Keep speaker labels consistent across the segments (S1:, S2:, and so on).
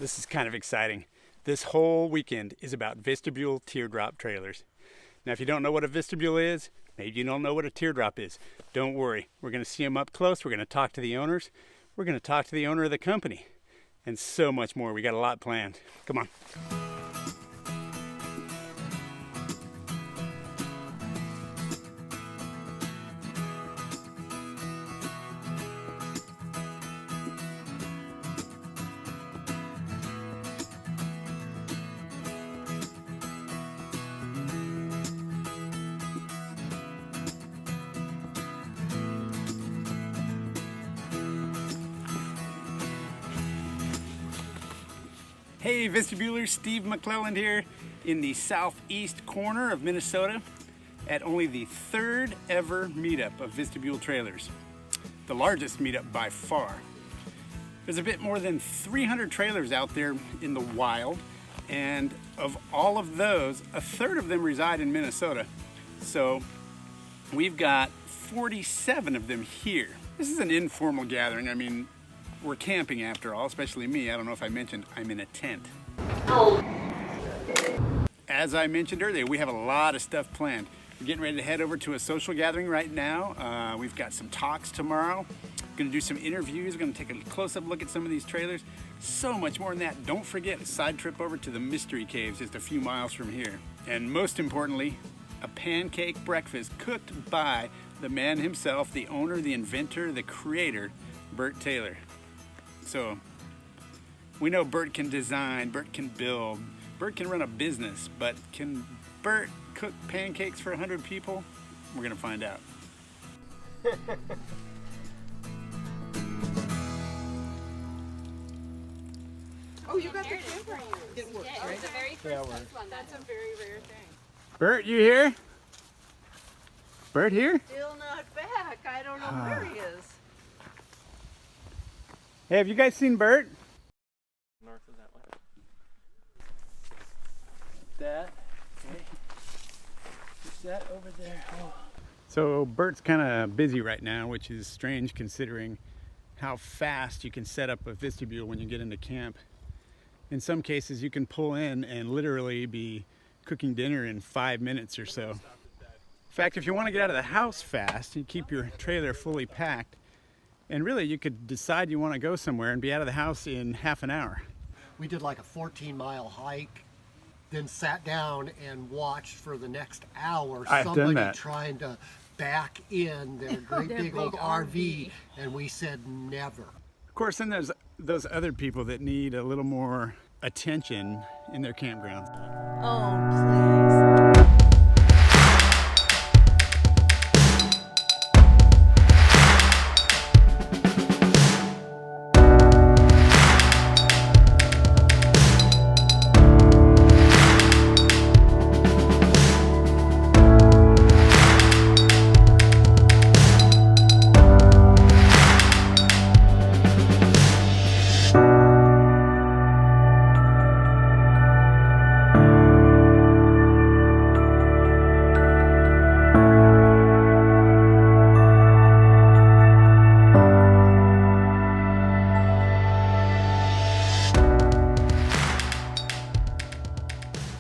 S1: this is kind of exciting. This whole weekend is about Vistabule Teardrop Trailers. Now, if you don't know what a Vistabule is, maybe you don't know what a teardrop is, don't worry. We're going to see them up close. We're going to talk to the owners. We're going to talk to the owner of the company and so much more. We got a lot planned. Come on. Hey Vistabulers, Steve McClelland here in the southeast corner of Minnesota at only the third ever meetup of Vistabule Trailers, the largest meetup by far. There's a bit more than 300 trailers out there in the wild, and of all of those, a third of them reside in Minnesota. So we've got 47 of them here. This is an informal gathering. I mean, we're camping after all, especially me. I don't know if I mentioned I'm in a tent. Oh. As I mentioned earlier, we have a lot of stuff planned. We're getting ready to head over to a social gathering right now. We've got some talks tomorrow. Gonna do some interviews. Gonna take a close-up look at some of these trailers. So much more than that. Don't forget a side trip over to the Mystery Caves just a few miles from here. And most importantly, a pancake breakfast cooked by the man himself, the owner, the inventor, the creator, Bert Taylor. So we know Bert can design, Bert can build, Bert can run a business, but can Bert cook pancakes for 100 people? We're gonna find out.
S2: Oh, you got the camera. It works,
S3: yeah,
S2: right?
S3: It's a very first one. That's a very rare thing.
S1: Bert, you here? Bert here?
S2: Still not back. I don't know where he is.
S1: Hey, have you guys seen Bert?
S4: North of that way. That. Okay. What's that over there? Oh.
S1: So Bert's kind of busy right now, which is strange considering how fast you can set up a Vistabule when you get into camp. In some cases, you can pull in and literally be cooking dinner in 5 minutes or so. In fact, if you want to get out of the house fast, you keep your trailer fully packed. And really, you could decide you want to go somewhere and be out of the house in half an hour.
S5: We did like a 14-mile hike, then sat down and watched for the next hour somebody trying to back in their great big old RV, and we said never.
S1: Of course, then there's those other people that need a little more attention in their campground.
S2: Oh, please.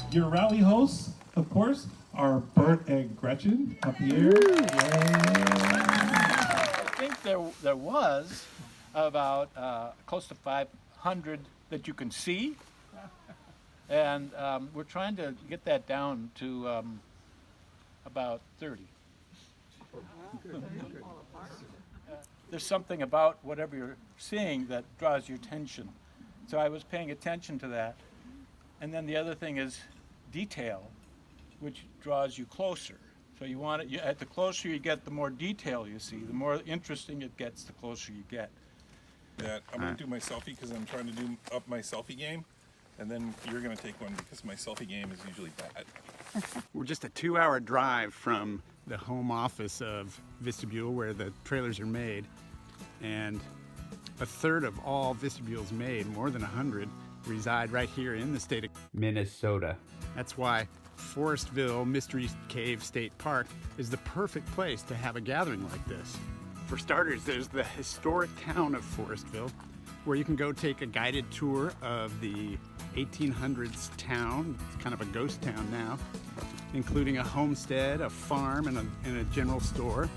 S6: Your rally hosts, of course, are Bert and Gretchen up here.
S4: I think there was about close to 500 that you can see, and we're trying to get that down to about 30. There's something about whatever you're seeing that draws your attention. So I was paying attention to that. And then the other thing is detail, which draws you closer. So you want it, the closer you get, the more detail you see. The more interesting it gets, the closer you get.
S7: That I'm going to do my selfie because I'm trying to do up my selfie game, and then you're going to take one because my selfie game is usually bad.
S1: We're just a 2-hour drive from the home office of Vistabule, where the trailers are made, and a third of all Vistabules made, more than 100, reside right here in the state of Minnesota. That's why Forestville Mystery Cave State Park is the perfect place to have a gathering like this. For starters, there's the historic town of Forrestville, where you can go take a guided tour of the 1800s town. It's kind of a ghost town now, including a homestead, a farm, and a general store.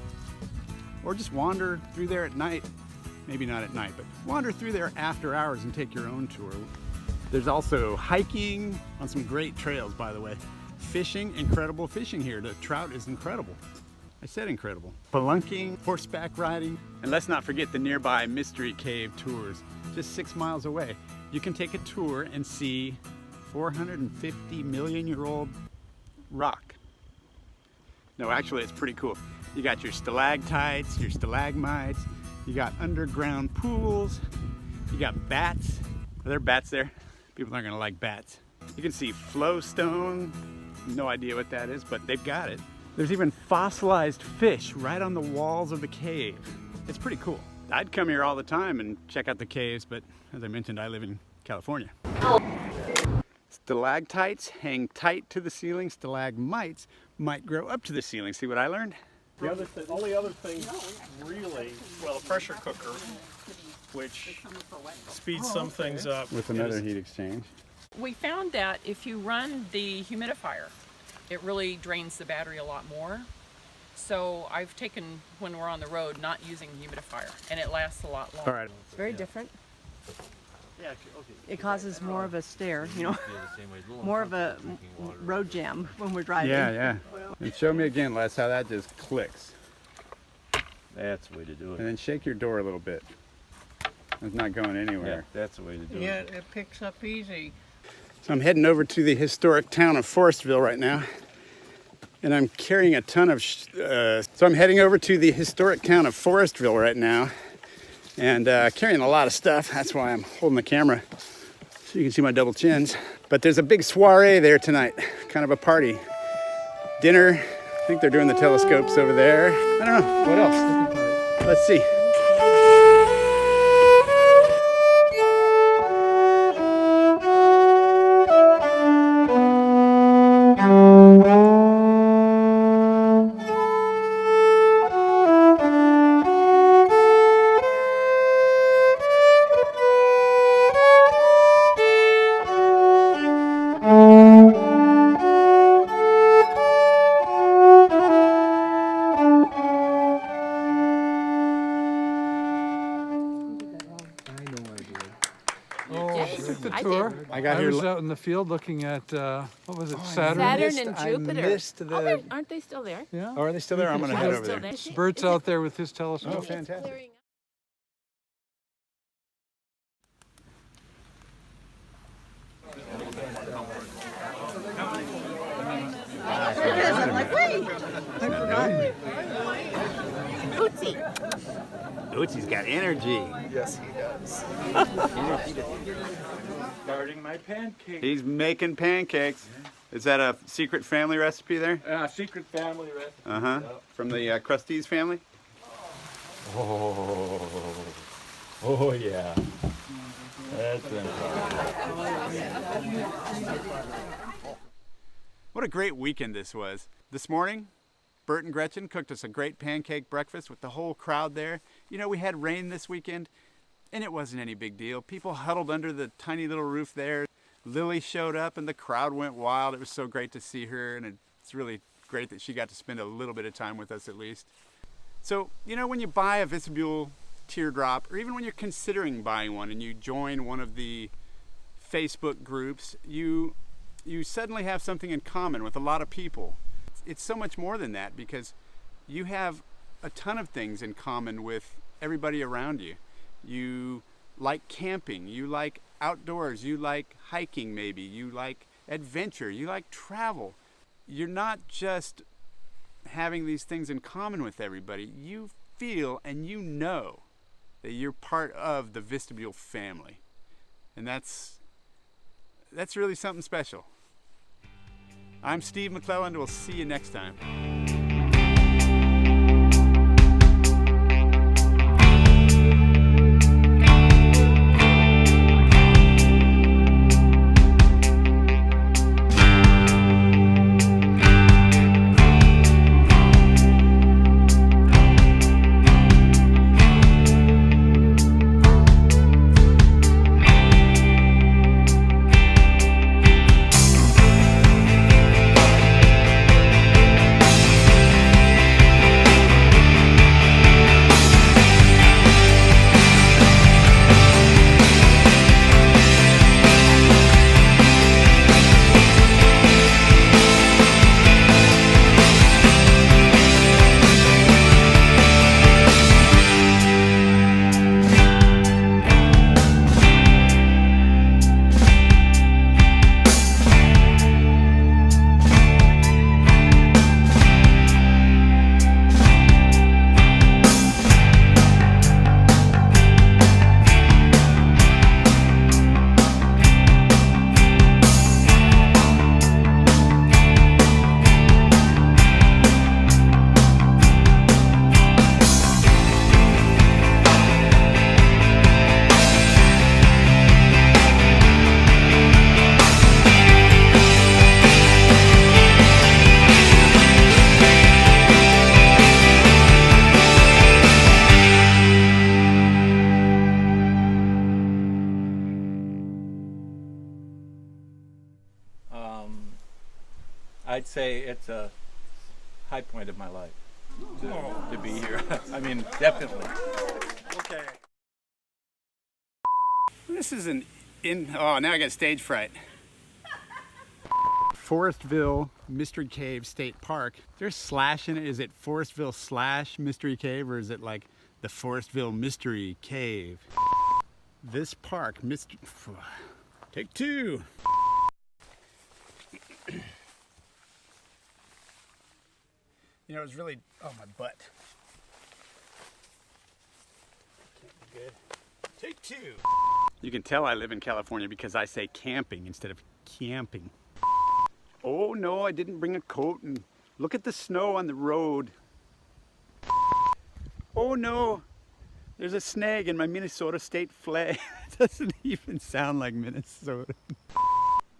S1: Or just wander through there at night. Maybe not at night, but wander through there after hours and take your own tour. There's also hiking on some great trails, by the way. Fishing, incredible fishing here. The trout is incredible. I said incredible. Spelunking, horseback riding, and let's not forget the nearby Mystery Cave tours, just 6 miles away. You can take a tour and see 450 million year old rock. No, actually it's pretty cool. You got your stalactites, your stalagmites, you got underground pools, you got bats. Are there bats there? People aren't gonna like bats. You can see flowstone, no idea what that is, but they've got it. There's even fossilized fish right on the walls of the cave. It's pretty cool. I'd come here all the time and check out the caves, but as I mentioned, I live in California. Stalactites hang tight to the ceiling. Stalagmites might grow up to the ceiling. See what I learned?
S8: The only other thing really, well, a pressure cooker, which speeds some things up.
S1: With another heat exchange.
S3: We found that if you run the humidifier, it really drains the battery a lot more. So I've taken, when we're on the road, not using the humidifier, and it lasts a lot longer.
S1: All right.
S2: It's very different. It causes more of a stare, you know, more of a road jam when we're driving.
S1: Yeah. And show me again, Les, how that just clicks.
S9: That's the way to do it.
S1: And then shake your door a little bit. It's not going anywhere.
S9: Yeah, that's the way to do
S2: Yeah,
S9: it.
S2: it picks up easy.
S1: So I'm heading over to the historic town of Forestville right now. And I'm carrying a ton of, so I'm heading over to the historic town of Forestville right now. And carrying a lot of stuff. That's why I'm holding the camera, so you can see my double chins. But there's a big soiree there tonight, kind of a party. Dinner, I think they're doing the telescopes over there. I don't know, what else? Let's see.
S10: I was out in the field looking at, what was it, Saturn?
S2: Saturn and Jupiter.
S1: I missed the...
S2: Aren't they still there?
S10: Yeah.
S1: Oh, are they still there? I'm going to head over there.
S10: Bert's out there with his telescope.
S1: Oh, fantastic.
S2: I'm like, wait, I forgot. Ootsie.
S1: Ootsie's got energy.
S9: Yes, he does.
S4: Starting my pancake.
S1: He's making pancakes. Is that a secret family recipe there?
S4: Secret family recipe.
S1: Uh-huh. From the Krustees family?
S9: Oh yeah. That's
S1: What a great weekend this was. This morning, Bert and Gretchen cooked us a great pancake breakfast with the whole crowd there. You know, we had rain this weekend, and it wasn't any big deal. People huddled under the tiny little roof there. Lily showed up, and the crowd went wild. It was so great to see her, and it's really great that she got to spend a little bit of time with us at least. So, you know, when you buy a Vistabule teardrop, or even when you're considering buying one and you join one of the Facebook groups, you suddenly have something in common with a lot of people. It's so much more than that, because you have a ton of things in common with everybody around you. You like camping, you like outdoors, you like hiking maybe, you like adventure, you like travel. You're not just having these things in common with everybody. You feel and you know that you're part of the Vistabule family. And that's really something special. I'm Steve McClelland. We'll see you next time.
S4: I'd say it's a high point of my life to be here. I mean, definitely.
S1: Okay. This is oh, now I got stage fright. Forestville Mystery Cave State Park. There's slash in it. Is it Forestville / Mystery Cave, or is it like the Forestville Mystery Cave? This park, take 2. You know, it was really, oh, my butt. Can't be good. Take 2. You can tell I live in California because I say camping instead of camping. Oh no, I didn't bring a coat, and look at the snow on the road. Oh no, there's a snag in my Minnesota state flag. It doesn't even sound like Minnesota.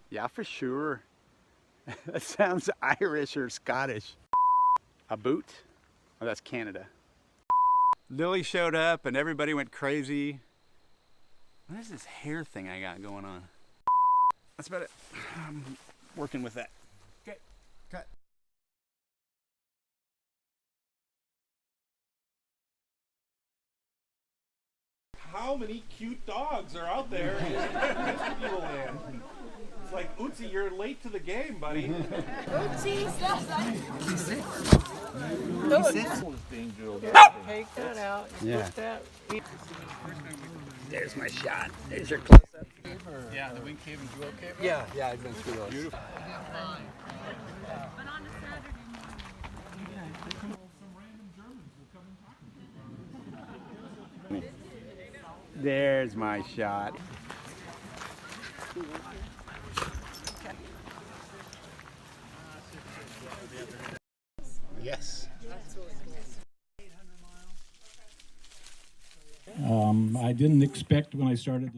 S1: Yeah, for sure. That sounds Irish or Scottish. A boot? Oh, that's Canada. Lily showed up and everybody went crazy. What is this hair thing I got going on? That's about it. I'm working with that. Okay, cut.
S7: How many cute dogs are out there in Vistabule land? It's like, Ootsie, you're late to the game, buddy.
S3: Oopsie, take that out.
S1: Yeah.
S3: Put that.
S1: There's my shot. There's your close-up.
S4: Yeah, the wing cave and jewel cave.
S1: Yeah, I've been through those.
S4: Beautiful.
S1: There's my shot. Yes.
S6: I didn't expect when I started